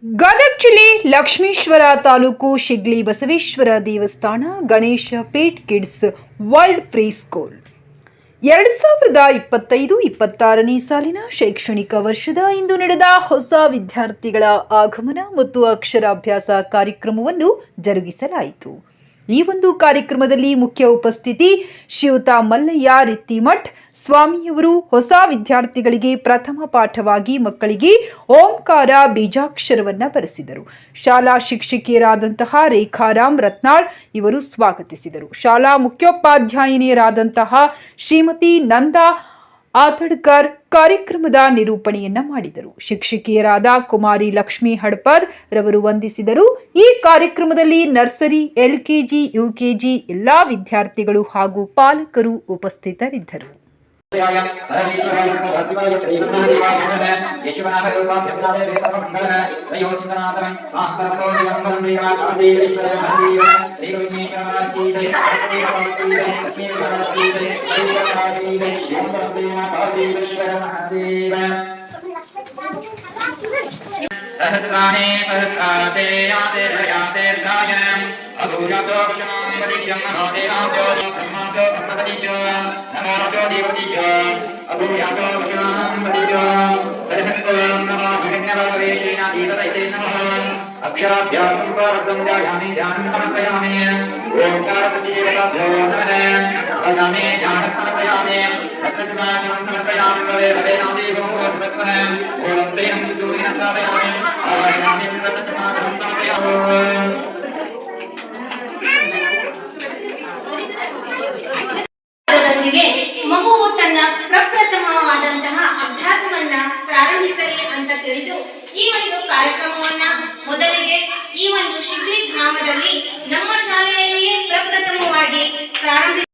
ಗದಗ ಜಿಲ್ಲೆ ಲಕ್ಷ್ಮೇಶ್ವರ ತಾಲೂಕು ಶಿಗ್ಲಿ ಬಸವೇಶ್ವರ ದೇವಸ್ಥಾನ Ganesh Pet kids world pre school 2025-26ನೇ ಸಾಲಿನ ಶೈಕ್ಷಣಿಕ ವರ್ಷದ ಇಂದು ನಡೆದ ಹೊಸ ವಿದ್ಯಾರ್ಥಿಗಳ ಆಗಮನ ಮತ್ತು ಅಕ್ಷರಾಭ್ಯಾಸ ಕಾರ್ಯಕ್ರಮವನ್ನು ಜರುಗಿಸಲಾಯಿತು. ಈ ಒಂದು ಕಾರ್ಯಕ್ರಮದಲ್ಲಿ ಮುಖ್ಯ ಉಪಸ್ಥಿತಿ ಶ್ರೀಯುತ ಮಲ್ಲಯ್ಯ ರಿತ್ತಿಮಠ್ ಸ್ವಾಮಿಯವರು ಹೊಸ ವಿದ್ಯಾರ್ಥಿಗಳಿಗೆ ಪ್ರಥಮ ಪಾಠವಾಗಿ ಮಕ್ಕಳಿಗೆ ಓಂಕಾರ ಬೀಜಾಕ್ಷರವನ್ನ ಬರೆಸಿದರು. ಶಾಲಾ ಶಿಕ್ಷಕಿಯರಾದಂತಹ ರೇಖಾರಾಮ್ ರತ್ನಾಳ್ ಇವರು ಸ್ವಾಗತಿಸಿದರು. ಶಾಲಾ ಮುಖ್ಯೋಪಾಧ್ಯಾಯಿನಿಯರಾದಂತಹ ಶ್ರೀಮತಿ ನಂದಾ ಆತಡ್ಕರ್ ಕಾರ್ಯಕ್ರಮದ ನಿರೂಪಣೆಯನ್ನ ಮಾಡಿದರು. ಶಿಕ್ಷಕಿಯರಾದ ಕುಮಾರಿ ಲಕ್ಷ್ಮಿ ಹಡಪದ್ ರವರು ವಂದಿಸಿದರು. ಈ ಕಾರ್ಯಕ್ರಮದಲ್ಲಿ ನರ್ಸರಿ, LKG, UKG ಎಲ್ಲಾ ವಿದ್ಯಾರ್ಥಿಗಳು ಹಾಗೂ ಪಾಲಕರು ಉಪಸ್ಥಿತರಿದ್ದರು. सहस्राणि सहस्राते याते प्रयाते रायम् अभूयातो क्षणां वदित्यं नमो देवाभ्यो ब्रह्माभ्यो ब्रह्मपतिभ्यो नमो देवतिभ्यो अभूयातो क्षणां वदिभ्यो तदहत्वं नमो हिरण्यवर्गवेशेन दीपतैते नमः अक्षराभ्यासं प्रारब्धं ध्यायामि ध्यानं समर्पयामि ओंकारसतीदेवताभ्यो नमः अगामि ध्यानं समर्पयामि तत्समासनं समर्पयामि भवे भवे नादेवं भवस्वः ओं प्रेम सुदूरिणं स्थापयामि आवाहयामि तत्समासनं समर्पयामि. ಮಗುವು ತನ್ನ ಪ್ರಪ್ರಥಮವಾದಂತಹ ಅಭ್ಯಾಸವನ್ನ ಪ್ರಾರಂಭಿಸಲಿ ಅಂತ ತಿಳಿದು ಈ ಒಂದು ಕಾರ್ಯಕ್ರಮವನ್ನ ಮೊದಲಿಗೆ ಈ ಒಂದು ಶಿಗ್ಲಿ ಗ್ರಾಮದಲ್ಲಿ ನಮ್ಮ ಶಾಲೆಯಲ್ಲಿಯೇ ಪ್ರಪ್ರಥಮವಾಗಿ ಪ್ರಾರಂಭಿಸಿ